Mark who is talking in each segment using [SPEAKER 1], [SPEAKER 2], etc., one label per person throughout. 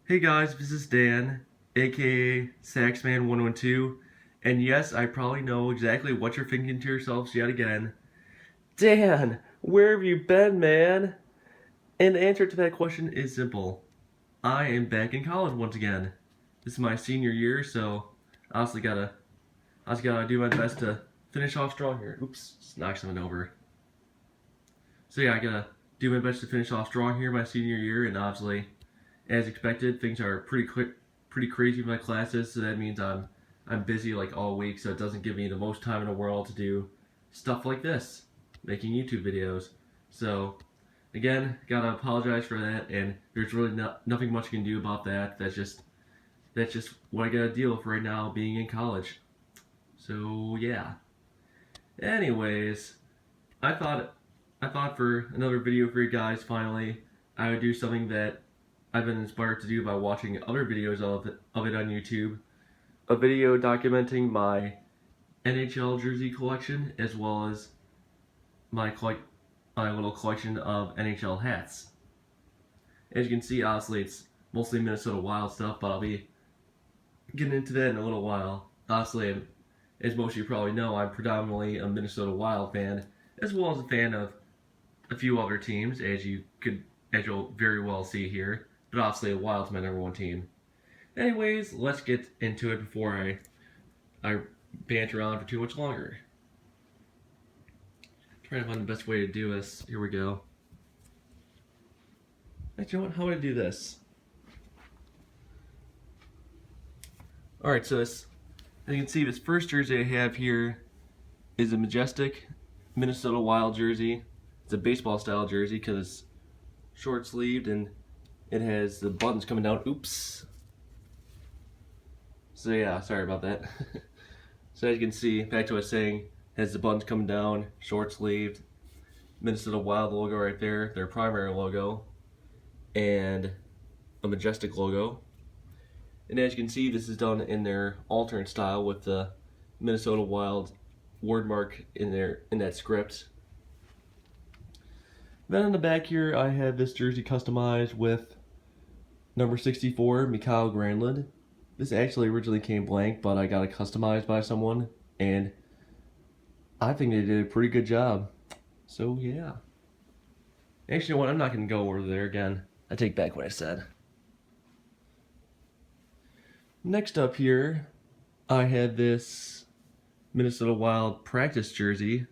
[SPEAKER 1] Hey guys, this is Dan, aka Saxman112, and yes, I probably know exactly what you're thinking to yourselves yet again. Dan, where have you been, man? And the answer to that question is simple. I am back in college once again. This is my senior year, so I also gotta do my best to finish off strong here. Oops, just knocked something over. So yeah, I gotta do my best to finish off strong here my senior year, and obviously, as expected, things are pretty crazy with my classes. So that means I'm busy like all week, so it doesn't give me the most time in the world to do stuff like this, making YouTube videos. So again, gotta apologize for that, and there's really nothing much you can do about that. That's just what I gotta deal with right now, being in college. So yeah. Anyways, I thought for another video for you guys, finally, I would do something that I've been inspired to do by watching other videos of it on YouTube. A video documenting my NHL jersey collection, as well as my little collection of NHL hats. As you can see, obviously it's mostly Minnesota Wild stuff, but I'll be getting into that in a little while. Obviously, as most of you probably know, I'm predominantly a Minnesota Wild fan, as well as a fan of a few other teams, as you'll very well see here. But obviously, the Wild's my number one team. Anyways, let's get into it before I banter on for too much longer. Trying to find the best way to do this. Here we go. Actually, you know what? How would I do this? Alright, so as you can see, this first jersey I have here is a Majestic Minnesota Wild jersey. It's a baseball style jersey because it's short sleeved and it has the buttons coming down. Oops. So yeah, sorry about that. So as you can see, back to what I was saying, it has the buttons coming down, short sleeved, Minnesota Wild logo right there, their primary logo, and a Majestic logo. And as you can see, this is done in their alternate style with the Minnesota Wild word mark in that script. Then on the back here, I have this jersey customized with number 64, Mikael Granlund. This actually originally came blank, but I got it customized by someone, and I think they did a pretty good job. So yeah. Actually, you know what? I'm not going to go over there again. I take back what I said. Next up here, I had this Minnesota Wild practice jersey.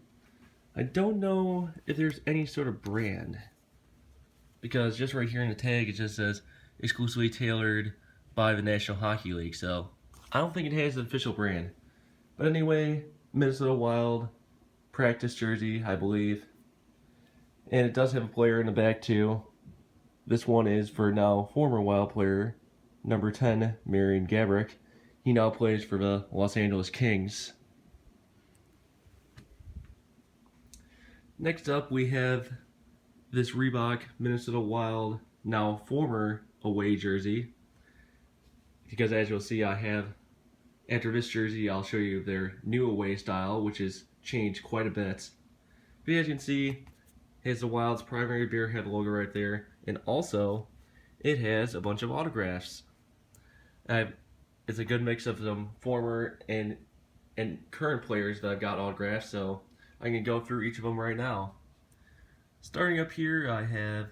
[SPEAKER 1] I don't know if there's any sort of brand, because just right here in the tag it just says exclusively tailored by the National Hockey League, so I don't think it has an official brand. But anyway, Minnesota Wild practice jersey, I believe. And it does have a player in the back too. This one is for now former Wild player, number 10, Marian Gaborik. He now plays for the Los Angeles Kings. Next up, we have this Reebok Minnesota Wild, now former away jersey. Because as you'll see, after this jersey, I'll show you their new away style, which has changed quite a bit. But as you can see, it has the Wild's primary beer head logo right there, and also it has a bunch of autographs. It's a good mix of some former and current players that I've got autographs, so I can go through each of them right now. Starting up here, I have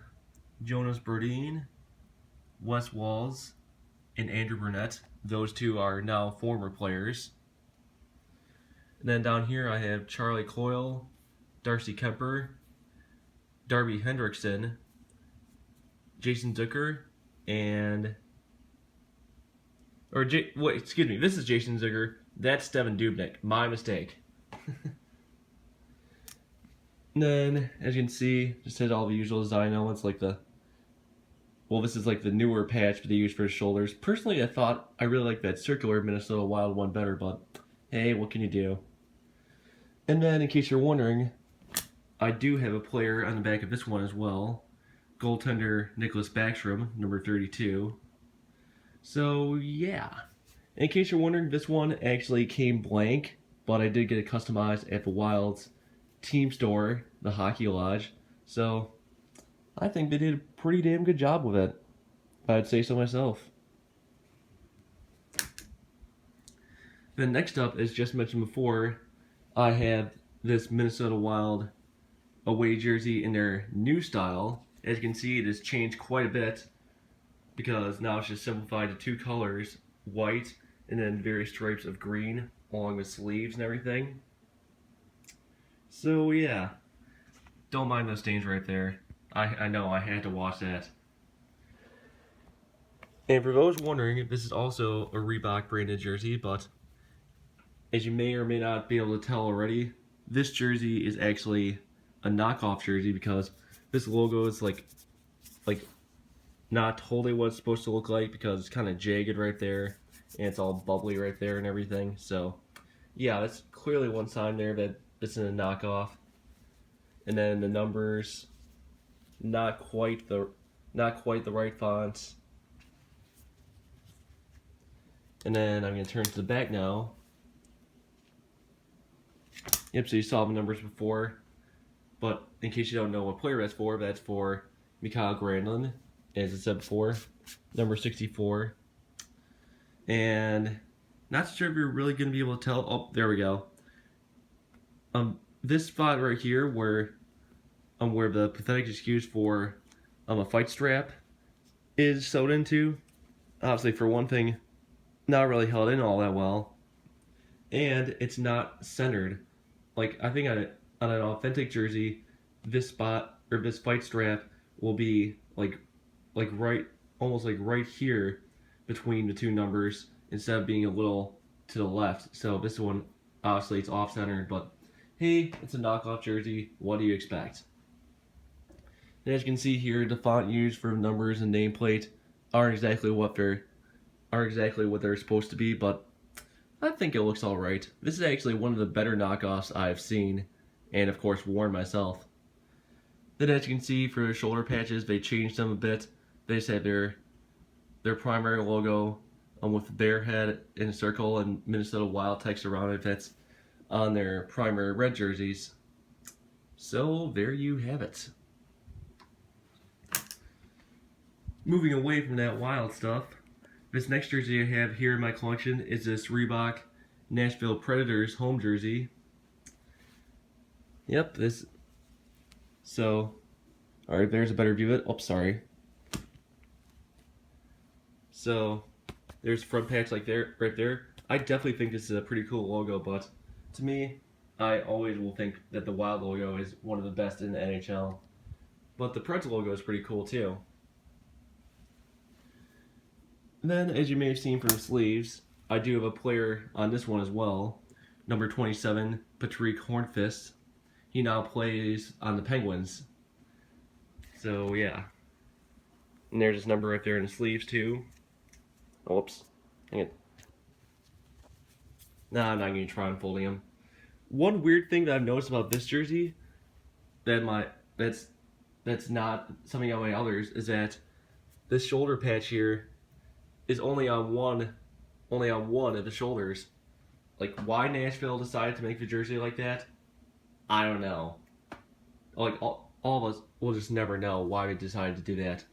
[SPEAKER 1] Jonas Brodin, Wes Walz, and Andrew Burnett. Those two are now former players. And then down here, I have Charlie Coyle, Darcy Kemper, Darby Hendrickson, Jason Zucker, excuse me, this is Jason Zucker. That's Steven Dubnyk. My mistake. And then, as you can see, just has all the usual design elements like this is like the newer patch that they use for his shoulders. Personally, I really like that circular Minnesota Wild one better, but hey, what can you do? And then, in case you're wondering, I do have a player on the back of this one as well. Goaltender Nicholas Backstrom, number 32. So, yeah. In case you're wondering, this one actually came blank, but I did get it customized at the Wild's team store, the Hockey Lodge. So, I think they did a pretty damn good job with it, if I'd say so myself. Then next up, as just mentioned before, I have this Minnesota Wild away jersey in their new style. As you can see, it has changed quite a bit because now it's just simplified to two colors, white and then various stripes of green along with sleeves and everything. So yeah, don't mind those stains right there. I know, I had to wash that. And for those wondering, this is also a Reebok branded jersey, but as you may or may not be able to tell already, this jersey is actually a knockoff jersey because this logo is like not totally what it's supposed to look like because it's kind of jagged right there and it's all bubbly right there and everything. So yeah, that's clearly one sign there that it's in a knockoff. And then the numbers, not quite the right fonts. And then I'm going to turn to the back now. Yep, so you saw the numbers before. But in case you don't know what player that's for Mikael Granlund, as I said before, number 64. And not sure if you're really going to be able to tell. Oh, there we go. This spot right here where the pathetic excuse for a fight strap is sewed into. Obviously, for one thing, not really held in all that well, and it's not centered. Like I think on an authentic jersey, this spot or this fight strap will be like right, almost like right here between the two numbers instead of being a little to the left. So this one, obviously, it's off centered, but hey, it's a knockoff jersey. What do you expect? And as you can see here, the font used for numbers and nameplate aren't exactly what they're supposed to be, but I think it looks alright. This is actually one of the better knockoffs I've seen, and of course worn myself. Then as you can see, for the shoulder patches, they changed them a bit. They just have their primary logo with the bear head in a circle and Minnesota Wild text around it. That's on their primary red jerseys. So there you have it. Moving away from that Wild stuff, this next jersey I have here in my collection is this Reebok Nashville Predators home jersey. Yep, this. So, alright, there's a better view of it. Oh, sorry. So, there's front patch like there, right there. I definitely think this is a pretty cool logo, but to me, I always will think that the Wild logo is one of the best in the NHL. But the Preds logo is pretty cool too. Then, as you may have seen from the sleeves, I do have a player on this one as well, number 27, Patrick Hornfist. He now plays on the Penguins. So, yeah. And there's his number right there in the sleeves, too. Oh, whoops. Hang it. Nah, I'm not going to try unfolding him. One weird thing that I've noticed about this jersey that's not something on my others is that this shoulder patch here is only on one of the shoulders. Like, why Nashville decided to make the jersey like that, I don't know. Like, all of us will just never know why they decided to do that.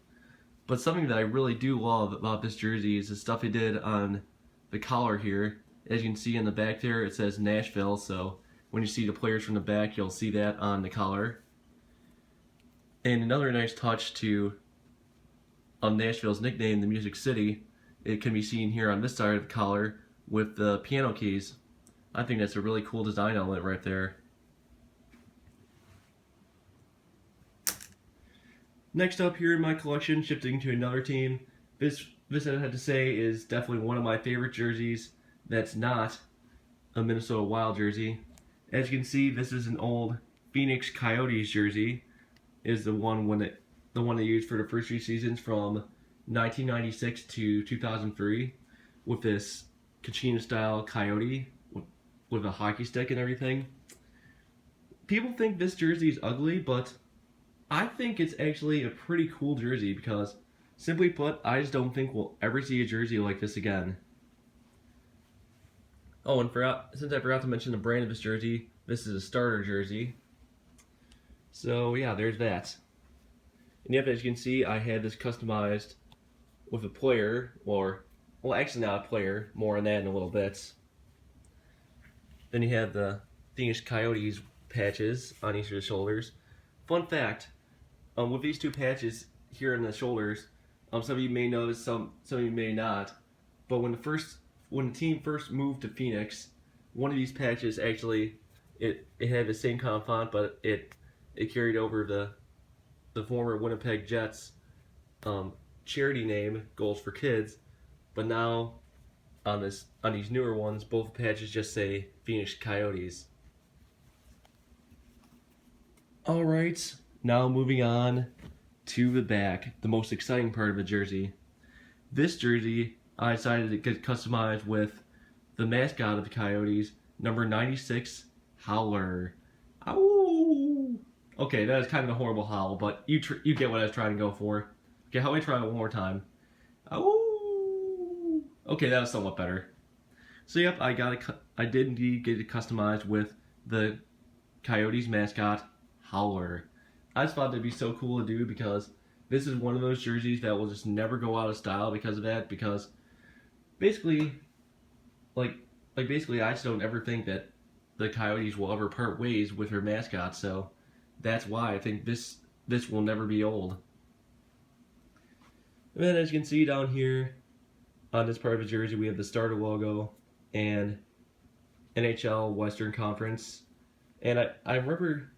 [SPEAKER 1] But something that I really do love about this jersey is the stuff they did on the collar here. As you can see in the back there, it says Nashville, so when you see the players from the back, you'll see that on the collar. And another nice touch to Nashville's nickname, the Music City, it can be seen here on this side of the collar with the piano keys. I think that's a really cool design element right there. Next up here in my collection, shifting to another team, this I have to say is definitely one of my favorite jerseys that's not a Minnesota Wild jersey. As you can see, this is an old Phoenix Coyotes jersey. It is the one they used for the first few seasons from 1996 to 2003 with this Kachina style coyote with a hockey stick and everything. People think this jersey is ugly, but I think it's actually a pretty cool jersey because, simply put, I just don't think we'll ever see a jersey like this again. Oh, and since I forgot to mention the brand of this jersey, this is a starter jersey. So yeah, there's that. And yep, as you can see, I had this customized with a player, well, actually not a player, more on that in a little bit. Then you have the Phoenix Coyotes patches on each of the shoulders. Fun fact, with these two patches here on the shoulders, some of you may notice, some of you may not. But when the team first moved to Phoenix, one of these patches actually it had the same kind of font, but it carried over the former Winnipeg Jets charity name, Goals for Kids. But now on these newer ones, both patches just say Phoenix Coyotes. All right, now moving on to the back, the most exciting part of the jersey. This jersey, I decided to get customized with the mascot of the Coyotes, number 96, Howler. Ow! Okay, that is kind of a horrible howl, but you get what I was trying to go for. Okay, how about we try it one more time? Ow! Okay, that was somewhat better. So yep, I did indeed get it customized with the Coyotes mascot, Howler. I just thought that'd be so cool to do because this is one of those jerseys that will just never go out of style because of that. Because basically, basically, I just don't ever think that the Coyotes will ever part ways with their mascot. So that's why I think this will never be old. And then as you can see down here on this part of the jersey, we have the starter logo and NHL Western Conference. And I remember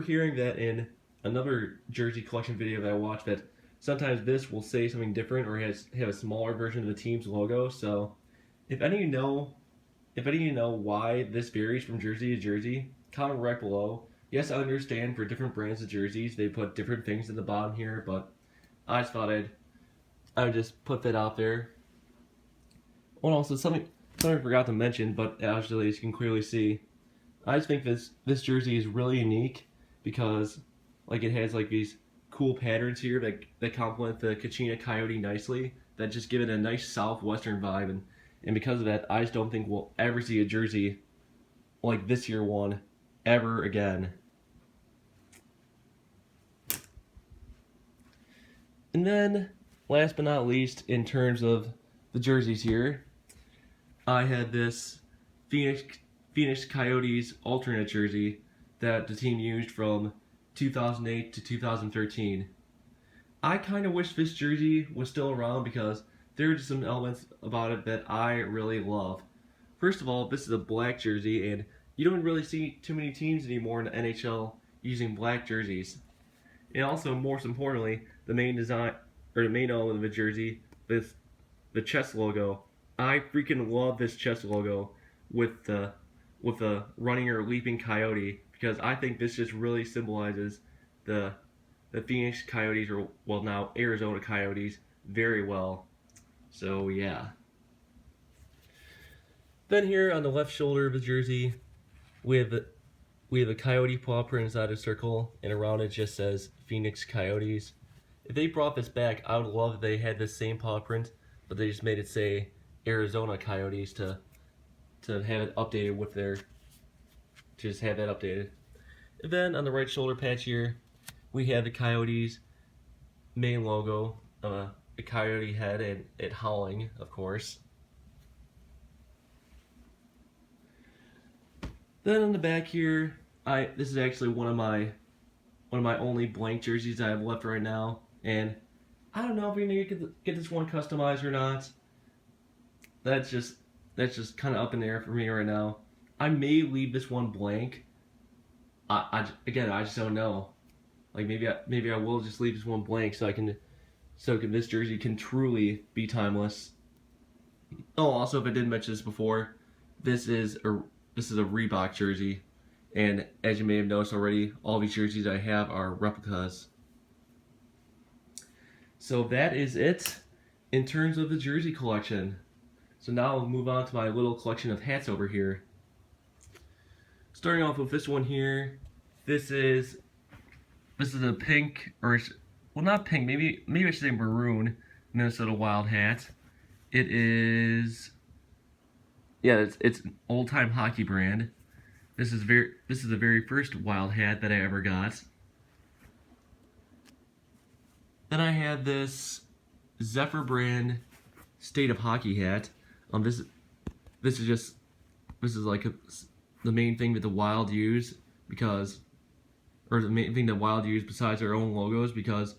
[SPEAKER 1] hearing that in another jersey collection video that I watched that sometimes this will say something different or have a smaller version of the team's logo. So if any of you know why this varies from jersey to jersey, comment right below. Yes, I understand for different brands of jerseys they put different things at the bottom here, but I just thought I would just put that out there. Well, also something I forgot to mention, but actually as you can clearly see, I just think this jersey is really unique because it has these cool patterns here that complement the Kachina Coyote nicely, that just give it a nice southwestern vibe, and because of that, I just don't think we'll ever see a jersey like this year one ever again. And then, last but not least, in terms of the jerseys here, I had this Phoenix Coyotes alternate jersey that the team used from 2008 to 2013. I kind of wish this jersey was still around because there are just some elements about it that I really love. First of all, this is a black jersey, and you don't really see too many teams anymore in the NHL using black jerseys. And also, most importantly, the main element of the jersey, the chest logo. I freaking love this chest logo with the running or leaping coyote, because I think this just really symbolizes the Phoenix Coyotes, or well, now Arizona Coyotes, very well. So yeah. Then here on the left shoulder of the jersey, we have a coyote paw print inside a circle, and around it just says Phoenix Coyotes. If they brought this back, I would love if they had the same paw print, but they just made it say Arizona Coyotes to have it updated with their, to just have that updated. And then on the right shoulder patch here, we have the Coyotes main logo, a coyote head and it howling, of course. Then on the back here, this is actually one of my only blank jerseys I have left right now, and I don't know if we're gonna get this one customized or not. That's just kind of up in the air for me right now. I may leave this one blank. I just don't know. Maybe I will just leave this one blank so this jersey can truly be timeless. Oh, also, if I didn't mention this before, this is a Reebok jersey, and as you may have noticed already, all these jerseys I have are replicas. So that is it in terms of the jersey collection. So now I'll move on to my little collection of hats over here. Starting off with this one here, this is a pink, or well, not pink, maybe I should say maroon Minnesota Wild hat. It is, yeah, it's an old-time hockey brand. This is the very first Wild hat that I ever got. Then I had this Zephyr brand State of Hockey hat. This is this is like the main thing that the Wild use because, or the main thing that Wild use besides their own logos because,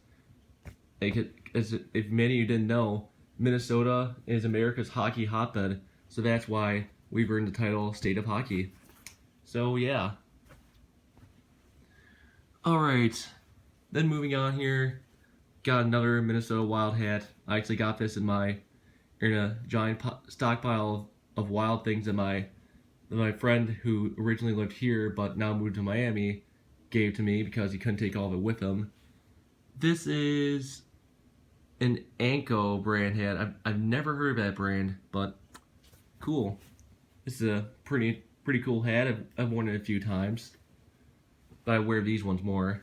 [SPEAKER 1] if many of you didn't know, Minnesota is America's hockey hotbed, so that's why we've earned the title State of Hockey. So yeah. Alright, then moving on here, got another Minnesota Wild hat. I actually got this in a giant stockpile of Wild things that my friend who originally lived here but now moved to Miami gave to me because he couldn't take all of it with him. This is an Annco brand hat. I've never heard of that brand, but cool. This is a pretty cool hat. I've worn it a few times, but I wear these ones more.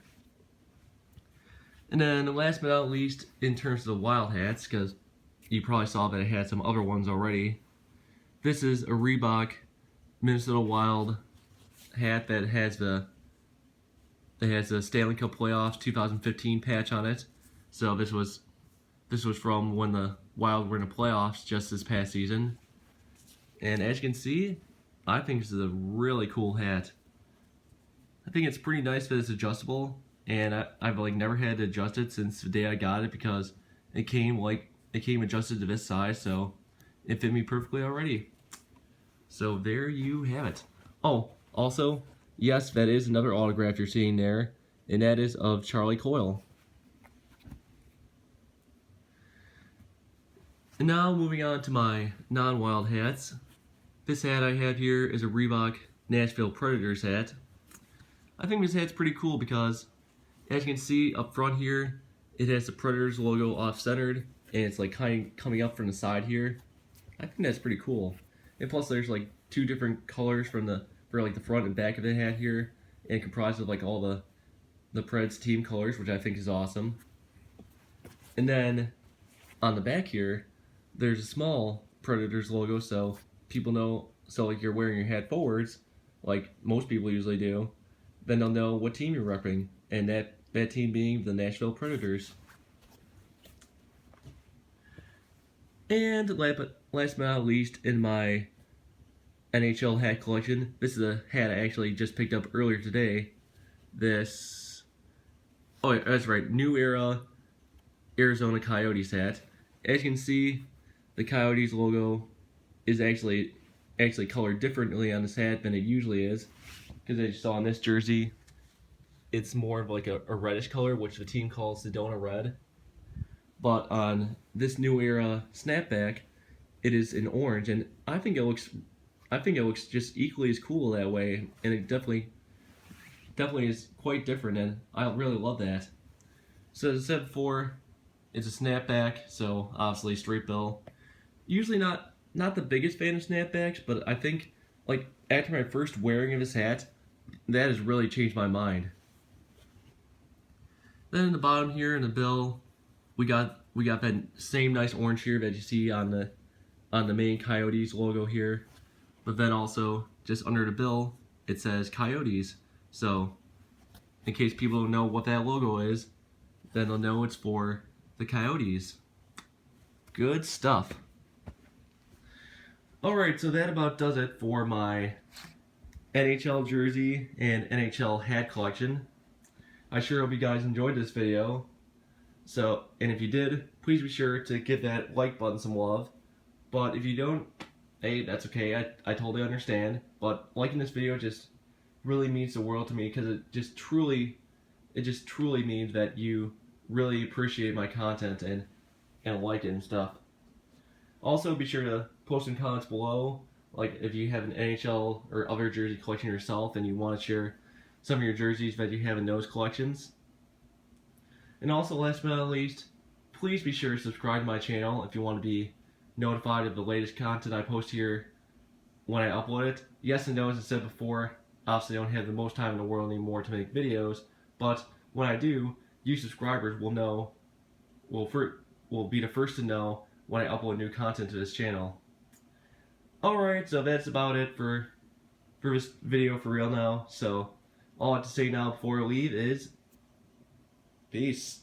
[SPEAKER 1] And then last but not least, in terms of the Wild hats, because you probably saw that I had some other ones already, this is a Reebok Minnesota Wild hat that has the Stanley Cup Playoffs 2015 patch on it. So this was from when the Wild were in the playoffs just this past season. And as you can see, I think this is a really cool hat. I think it's pretty nice that it's adjustable, and I've like never had to adjust it since the day I got it because it came adjusted to this size, so it fit me perfectly already. So there you have it. Oh, also, yes, that is another autograph you're seeing there, and that is of Charlie Coyle. And now moving on to my non-Wild hats. This hat I have here is a Reebok Nashville Predators hat. I think this hat's pretty cool because, as you can see up front here, it has the Predators logo off-centered, and it's like kind of coming up from the side here. I think that's pretty cool. And plus there's like two different colors for like the front and back of the hat here, and comprised of like all the Preds team colors, which I think is awesome. And then on the back here, there's a small Predators logo, so people know, so like you're wearing your hat forwards, like most people usually do, then they'll know what team you're repping, and that team being the Nashville Predators. And last but not least, in my NHL hat collection, this is a hat I actually just picked up earlier today. Oh yeah, that's right, New Era Arizona Coyotes hat. As you can see, the Coyotes logo is actually colored differently on this hat than it usually is, because as you saw on this jersey, it's more of like a reddish color, which the team calls Sedona red. But on this New Era snapback, it is in orange, and I think it looks just equally as cool that way, and it definitely is quite different, and I really love that. So as I said before, it's a snapback, so obviously straight bill. Usually not the biggest fan of snapbacks, but I think like after my first wearing of this hat, that has really changed my mind. Then in the bottom here in the bill, we got that same nice orange here that you see on the main Coyotes logo here, but then also just under the bill it says Coyotes. So in case people don't know what that logo is, then they'll know it's for the Coyotes. Good stuff. Alright, so that about does it for my NHL jersey and NHL hat collection. I sure hope you guys enjoyed this video. So, and if you did, please be sure to give that like button some love. But if you don't, hey, that's okay, I totally understand. But liking this video just really means the world to me, because it just truly means that you really appreciate my content and like it and stuff. Also, be sure to post in comments below, like if you have an NHL or other jersey collection yourself and you want to share some of your jerseys that you have in those collections. And also, last but not least, please be sure to subscribe to my channel if you want to be notified of the latest content I post here when I upload it. Yes and no, as I said before, obviously I don't have the most time in the world anymore to make videos, but when I do, you subscribers will be the first to know when I upload new content to this channel. Alright, so that's about it for this video for real now. So all I have to say now before I leave is peace.